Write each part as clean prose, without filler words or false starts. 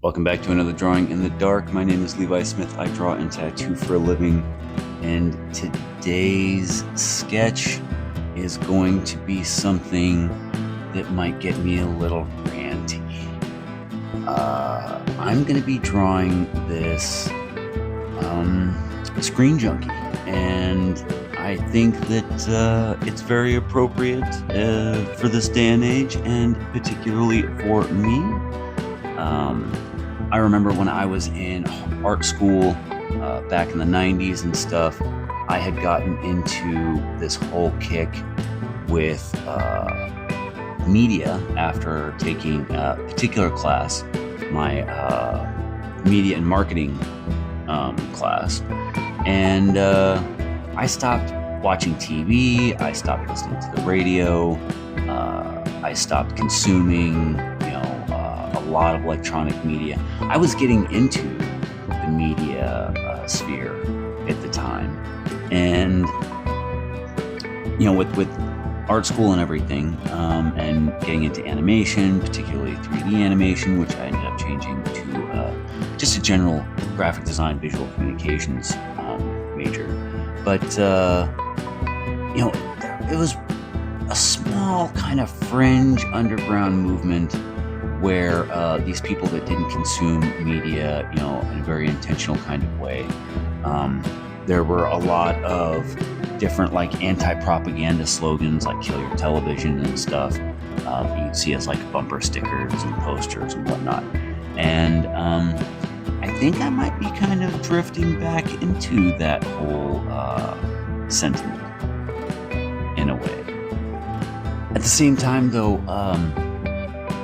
Welcome back to another Drawing in the Dark. My name is Levi Smith. I draw and tattoo for a living. And today's sketch is going to be something that might get me a little ranty. I'm going to be drawing this screen junkie. And I think that it's very appropriate for this day and age, and particularly for me. I remember when I was in art school back in the 90s and stuff, I had gotten into this whole kick with media after taking a particular class, my media and marketing class. And I stopped watching TV, I stopped listening to the radio, I stopped consuming a lot of electronic media. I was getting into the media sphere at the time, and with art school and everything, and getting into animation, particularly 3D animation, which I ended up changing to just a general graphic design, visual communications major. But it was a small kind of fringe underground movement where these people that didn't consume media, in a very intentional kind of way, there were a lot of different anti-propaganda slogans like "kill your television" and stuff. You'd see as bumper stickers and posters and whatnot. And I think I might be kind of drifting back into that whole sentiment in a way. At the same time, though,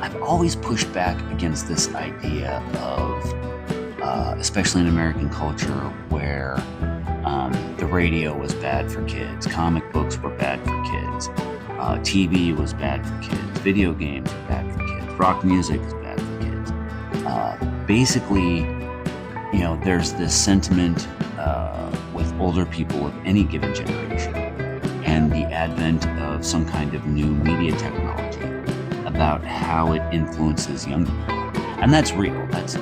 I've always pushed back against this idea of, especially in American culture, where the radio was bad for kids, comic books were bad for kids, TV was bad for kids, video games were bad for kids, rock music is bad for kids. Basically, there's this sentiment with older people of any given generation and the advent of some kind of new media technology about how it influences young people. And that's real. That's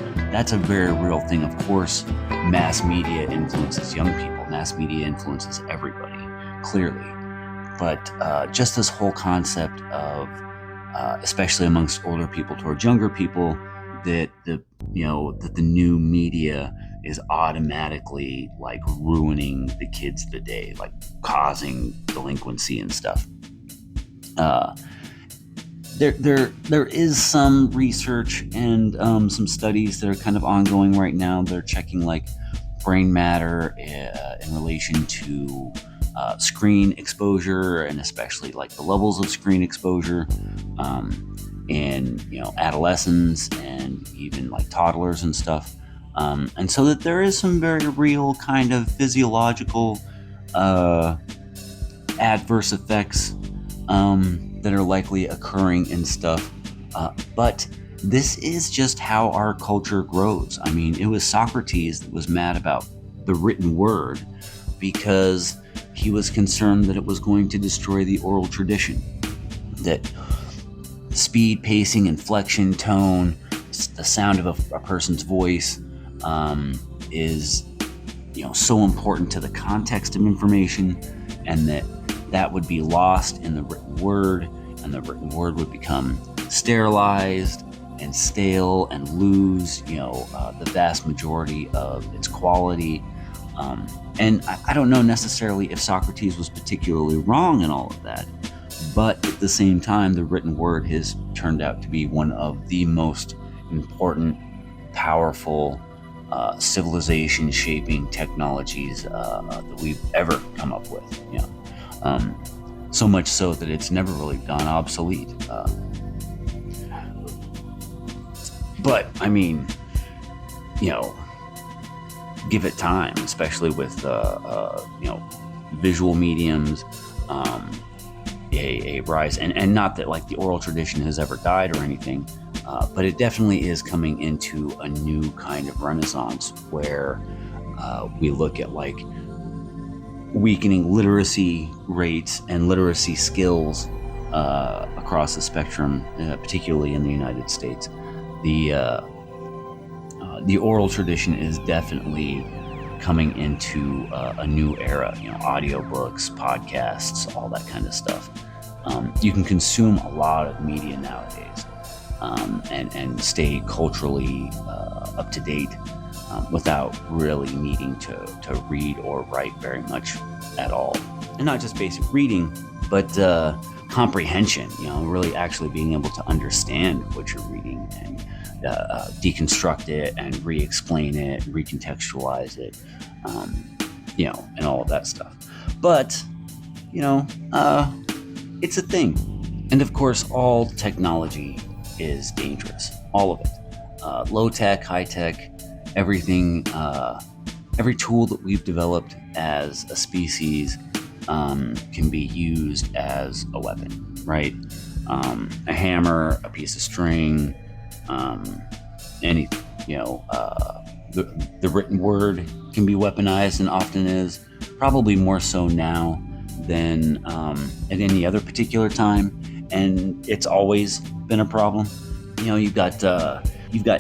a very real thing. Of course, mass media influences young people. Mass media influences everybody, clearly. But just this whole concept of, especially amongst older people towards younger people, that the new media is automatically ruining the kids of the day, causing delinquency and stuff. There is some research and some studies that are kind of ongoing right now. They're checking brain matter in relation to screen exposure, and especially the levels of screen exposure in adolescents and even toddlers and stuff. And so that there is some very real kind of physiological adverse effects that are likely occurring and stuff. But this is just how our culture grows. I mean, it was Socrates that was mad about the written word because he was concerned that it was going to destroy the oral tradition. That speed, pacing, inflection, tone, the sound of a person's voice is so important to the context of information, and that would be lost in the written word, and the written word would become sterilized and stale and lose the vast majority of its quality. And I don't know necessarily if Socrates was particularly wrong in all of that, but at the same time, the written word has turned out to be one of the most important, powerful, civilization-shaping technologies that we've ever come up with. So much so that it's never really gone obsolete. But I mean, give it time, especially with visual mediums, a rise, and not that the oral tradition has ever died or anything, but it definitely is coming into a new kind of renaissance where we look at weakening literacy rates and literacy skills across the spectrum, particularly in the United States. The The oral tradition is definitely coming into a new era. Audiobooks, podcasts, all that kind of stuff. You can consume a lot of media nowadays, and stay culturally up to date without really needing to read or write very much at all. And not just basic reading, but comprehension, really actually being able to understand what you're reading and deconstruct it and re-explain it, recontextualize it, and all of that stuff. But, it's a thing. And of course, all technology is dangerous. All of it. Low tech, high tech, everything, every tool that we've developed as a species can be used as a weapon, right? A hammer, a piece of string, anything, the written word can be weaponized, and often is, probably more so now than at any other particular time, and it's always been a problem. You've got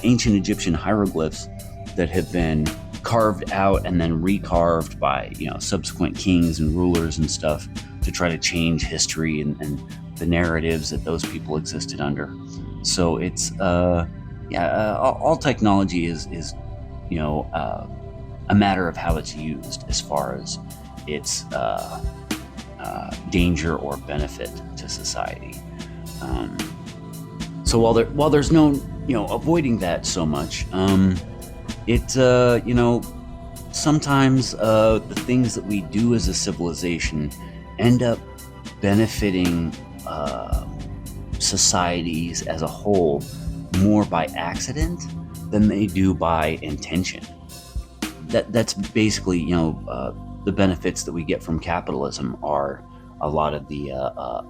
ancient Egyptian hieroglyphs that have been carved out and then recarved by subsequent kings and rulers and stuff to try to change history and the narratives that those people existed under. So it's all technology is a matter of how it's used as far as its danger or benefit to society. So while there's no avoiding that so much, sometimes the things that we do as a civilization end up benefiting societies as a whole more by accident than they do by intention. That's basically, the benefits that we get from capitalism are a lot of the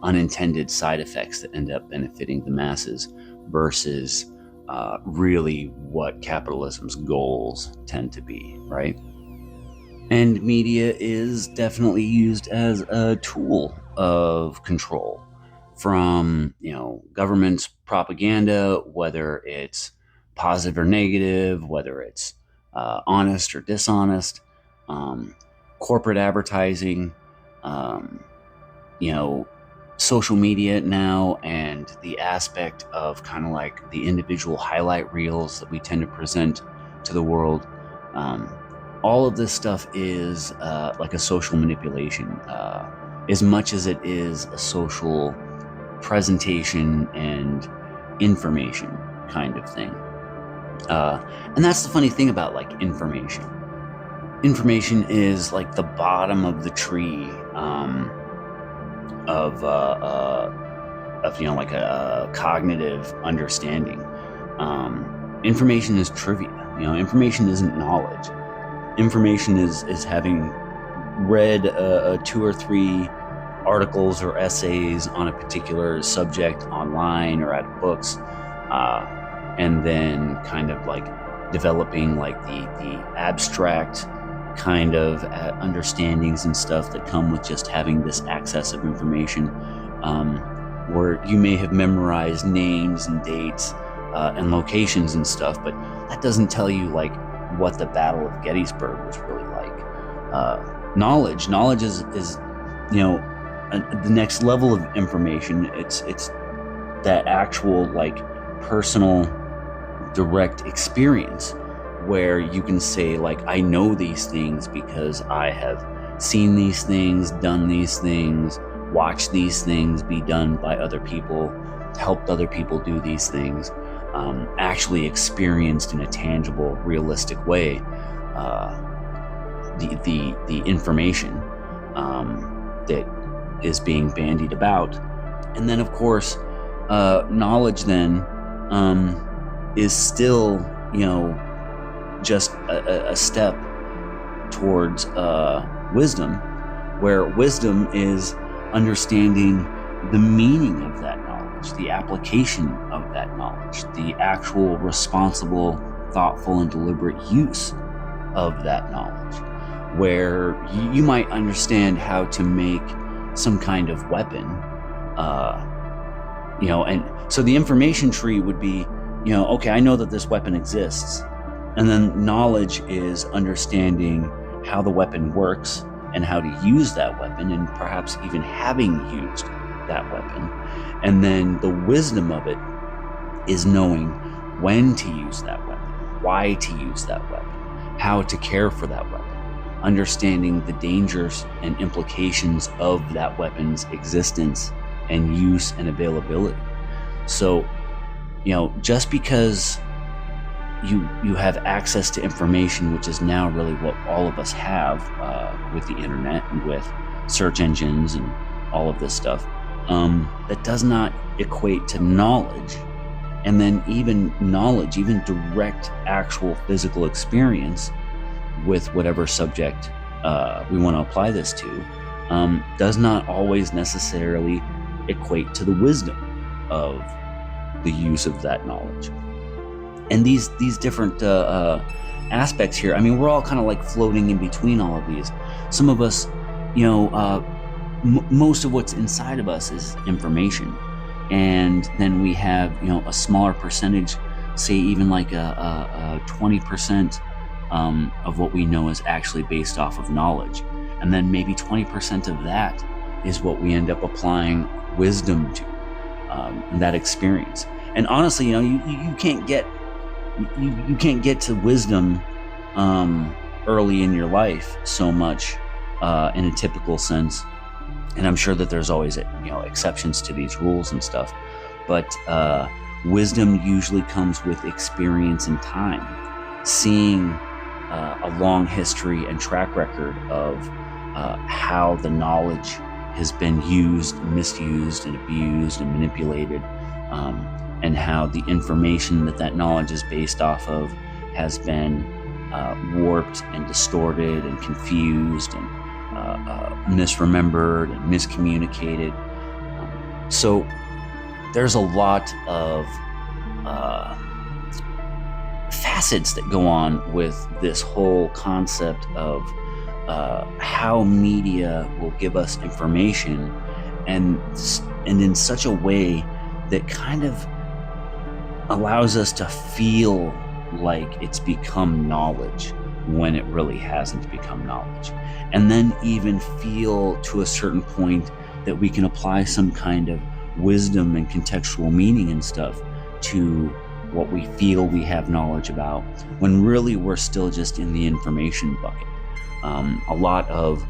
unintended side effects that end up benefiting the masses versus really what capitalism's goals tend to be, right? And media is definitely used as a tool of control from, government's propaganda, whether it's positive or negative, whether it's honest or dishonest, corporate advertising, social media now, and the aspect of kind of like the individual highlight reels that we tend to present to the world. All of this stuff is like a social manipulation, as much as it is a social presentation and information kind of thing. And that's the funny thing about like information. Information is like the bottom of the tree of like a cognitive understanding. Information is trivia. Information isn't knowledge. Information is having read 2 or 3 articles or essays on a particular subject online or at books, and then kind of like developing like the abstract kind of understandings and stuff that come with just having this access of information, where you may have memorized names and dates and locations and stuff, but that doesn't tell you like what the Battle of Gettysburg was really like. Knowledge is the next level of information. It's that actual like personal direct experience where you can say like, I know these things because I have seen these things, done these things, watched these things be done by other people, helped other people do these things, actually experienced in a tangible, realistic way the information that is being bandied about. And then of course knowledge then is still just a step towards wisdom, where wisdom is understanding the meaning of that knowledge, the application of that knowledge, the actual responsible, thoughtful, and deliberate use of that knowledge, where you might understand how to make some kind of weapon, and so the information tree would be, okay, I know that this weapon exists, And then knowledge is understanding how the weapon works and how to use that weapon, and perhaps even having used that weapon. And then the wisdom of it is knowing when to use that weapon, why to use that weapon, how to care for that weapon, understanding the dangers and implications of that weapon's existence and use and availability. So, just because you have access to information, which is now really what all of us have with the internet and with search engines and all of this stuff, that does not equate to knowledge. And then even knowledge, even direct, actual physical experience with whatever subject we want to apply this to, does not always necessarily equate to the wisdom of the use of that knowledge. And these different aspects here, I mean, we're all kind of like floating in between all of these. Some of us, most of what's inside of us is information. And then we have, a smaller percentage, say even like a 20% of what we know is actually based off of knowledge. And then maybe 20% of that is what we end up applying wisdom to, that experience. And honestly, you can't get to wisdom early in your life so much in a typical sense. And I'm sure that there's always exceptions to these rules and stuff, but wisdom usually comes with experience and time, seeing a long history and track record of how the knowledge has been used, misused, and abused and manipulated, and how the information that knowledge is based off of has been warped and distorted and confused and misremembered and miscommunicated. So there's a lot of facets that go on with this whole concept of how media will give us information, and in such a way that kind of allows us to feel like it's become knowledge when it really hasn't become knowledge. And then even feel to a certain point that we can apply some kind of wisdom and contextual meaning and stuff to what we feel we have knowledge about, when really we're still just in the information bucket. A lot of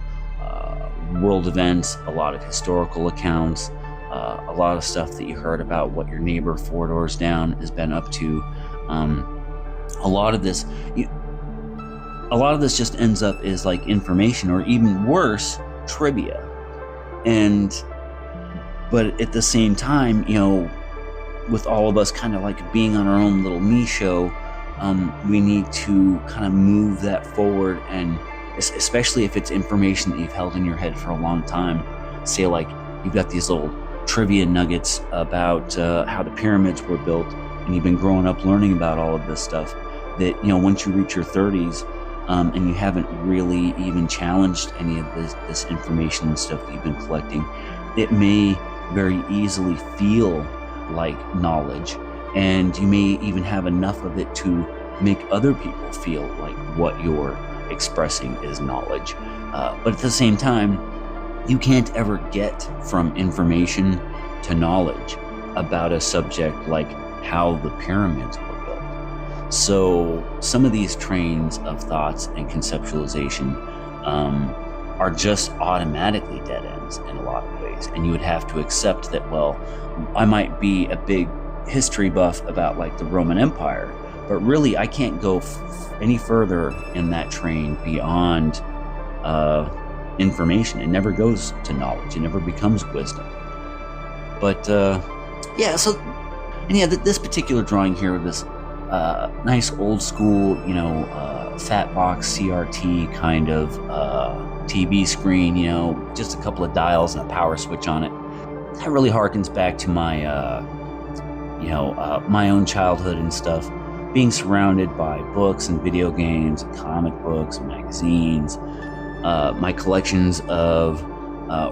world events, a lot of historical accounts, a lot of stuff that you heard about what your neighbor 4 doors down has been up to. A lot of this just ends up as like information, or even worse, trivia. But at the same time, with all of us kind of like being on our own little me show, we need to kind of move that forward, and especially if it's information that you've held in your head for a long time. Say like you've got these little trivia nuggets about how the pyramids were built, and you've been growing up learning about all of this stuff, that once you reach your 30s, and you haven't really even challenged any of this information and stuff that you've been collecting, it may very easily feel like knowledge, and you may even have enough of it to make other people feel like what you're expressing is knowledge. But at the same time, you can't ever get from information to knowledge about a subject like how the pyramids were built. So some of these trains of thoughts and conceptualization are just automatically dead ends in a lot of ways. And you would have to accept that, well, I might be a big history buff about like the Roman Empire, but really I can't go any further in that train beyond information. It never goes to knowledge. It never becomes wisdom. But this particular drawing here with this nice old school, fat box CRT kind of TV screen, just a couple of dials and a power switch on it. That really harkens back to my, my own childhood and stuff, being surrounded by books and video games, and comic books, and magazines, my collections of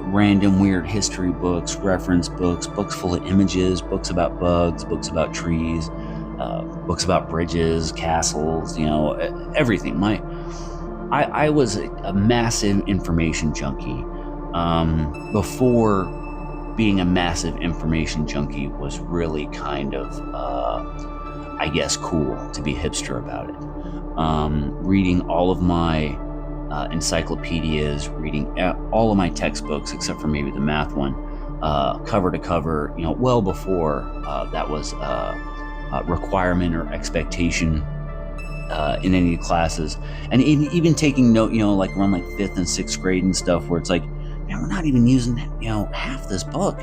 random weird history books, reference books, books full of images, books about bugs, books about trees, books about bridges, castles, everything. I was a massive information junkie. Before being a massive information junkie was really kind of, I guess, cool to be hipster about it. Reading all of my encyclopedias, reading all of my textbooks except for maybe the math one, cover to cover, well before that was a requirement or expectation in any classes. And even taking note, like around like 5th and 6th grade and stuff, where it's like, man, we're not even using, half this book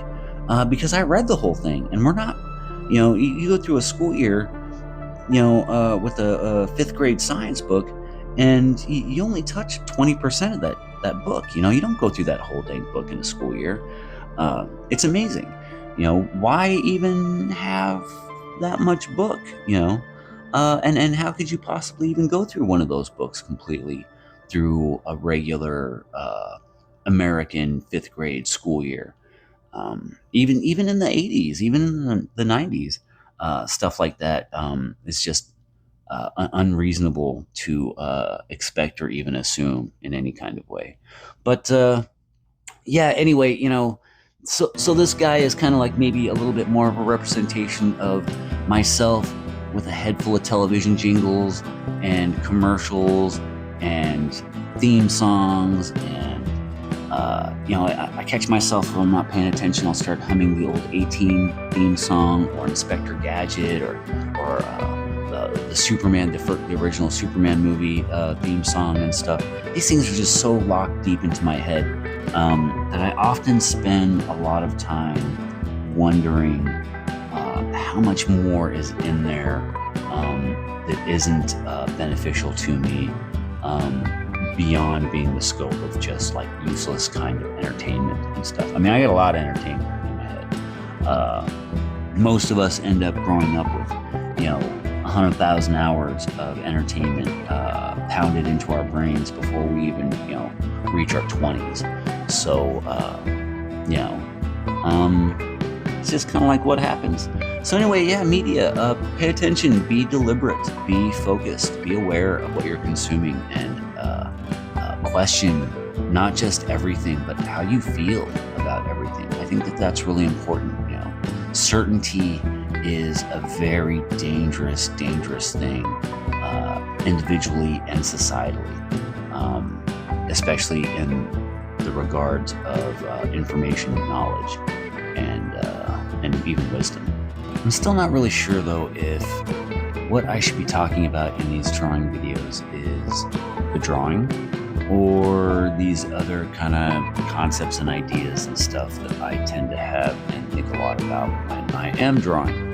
because I read the whole thing. And we're not, you go through a school year, with a 5th grade science book, and you only touch 20% of that book. You don't go through that whole dang book in a school year. It's amazing. Why even have that much book? And how could you possibly even go through one of those books completely through a regular American 5th grade school year? Even in the 80s, even in the 90s, stuff like that is just unreasonable to expect or even assume in any kind of way. But yeah, anyway, so this guy is kind of like maybe a little bit more of a representation of myself, with a head full of television jingles and commercials and theme songs. And I catch myself when I'm not paying attention. I'll start humming the old A-Team theme song, or Inspector Gadget, or the Superman, the original Superman movie theme song and stuff. These things are just so locked deep into my head that I often spend a lot of time wondering how much more is in there that isn't beneficial to me, beyond being the scope of just like useless kind of entertainment and stuff. I mean, I get a lot of entertainment in my head. Most of us end up growing up with, 100,000 hours of entertainment pounded into our brains before we even, reach our 20s. So, it's just kind of like what happens. So anyway, yeah, media, pay attention, be deliberate, be focused, be aware of what you're consuming, and question not just everything, but how you feel about everything. I think that's really important. Certainty is a very dangerous thing, individually and societally, especially in the regards of information, knowledge, and even wisdom. I'm still not really sure, though, if what I should be talking about in these drawing videos is the drawing, or these other kind of concepts and ideas and stuff that I tend to have and think a lot about when I am drawing.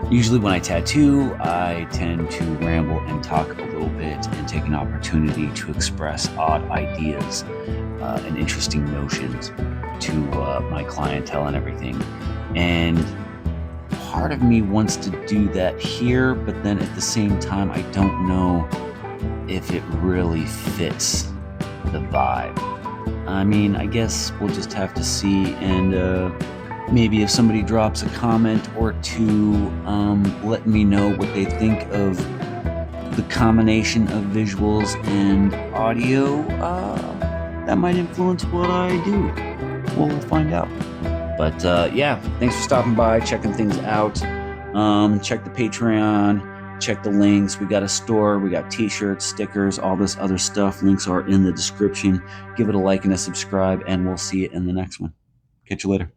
Usually when I tattoo, I tend to ramble and talk a little bit and take an opportunity to express odd ideas and interesting notions to my clientele and everything. And part of me wants to do that here, but then at the same time, I don't know if it really fits the vibe. I mean, I guess we'll just have to see, and maybe if somebody drops a comment or two, letting me know what they think of the combination of visuals and audio, that might influence what I do. We'll find out. But yeah, thanks for stopping by, checking things out. Check the Patreon, check the links. We got a store, we got t-shirts, stickers, all this other stuff. Links are in the description. Give it a like and a subscribe, and we'll see you in the next one. Catch you later.